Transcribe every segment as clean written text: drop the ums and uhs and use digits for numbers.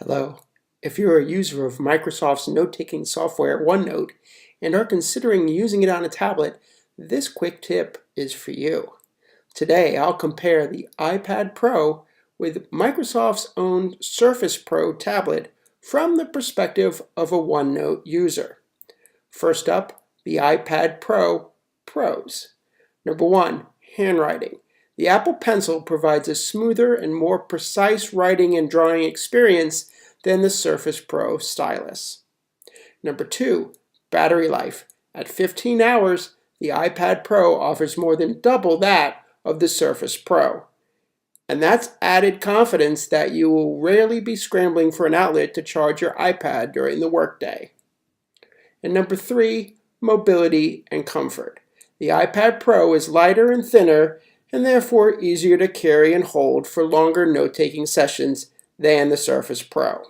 Hello. If you're a user of Microsoft's note-taking software OneNote and are considering using it on a tablet, this quick tip is for you. Today, I'll compare the iPad Pro with Microsoft's own Surface Pro tablet from the perspective of a OneNote user. First up, the iPad Pro pros. Number 1, handwriting. The Apple Pencil provides a smoother and more precise writing and drawing experience than the Surface Pro stylus. Number 2, battery life. At 15 hours, the iPad Pro offers more than double that of the Surface Pro. And that's added confidence that you will rarely be scrambling for an outlet to charge your iPad during the workday. And number 3, mobility and comfort. The iPad Pro is lighter and thinner and therefore easier to carry and hold for longer note-taking sessions than the Surface Pro.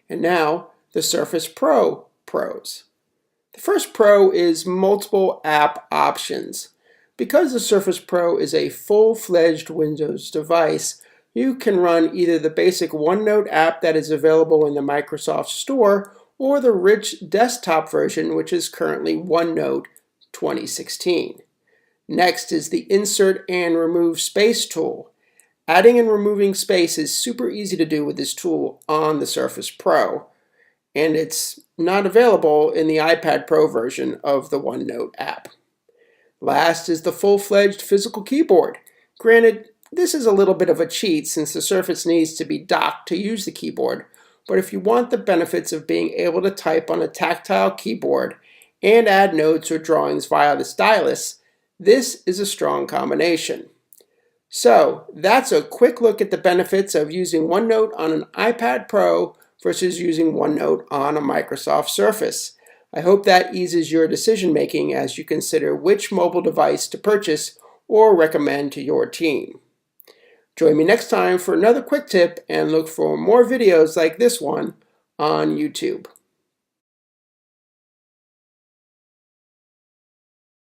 And now, the Surface Pro pros. The first pro is multiple app options. Because the Surface Pro is a full-fledged Windows device, you can run either the basic OneNote app that is available in the Microsoft Store or the rich desktop version, which is currently OneNote 2016. Next is the Insert and Remove Space tool. Adding and removing space is super easy to do with this tool on the Surface Pro, and it's not available in the iPad Pro version of the OneNote app. Last is the full-fledged physical keyboard. Granted, this is a little bit of a cheat since the Surface needs to be docked to use the keyboard, but if you want the benefits of being able to type on a tactile keyboard and add notes or drawings via the stylus, this is a strong combination. So that's a quick look at the benefits of using OneNote on an iPad Pro versus using OneNote on a Microsoft Surface. I hope that eases your decision making as you consider which mobile device to purchase or recommend to your team. Join me next time for another quick tip and look for more videos like this one on YouTube.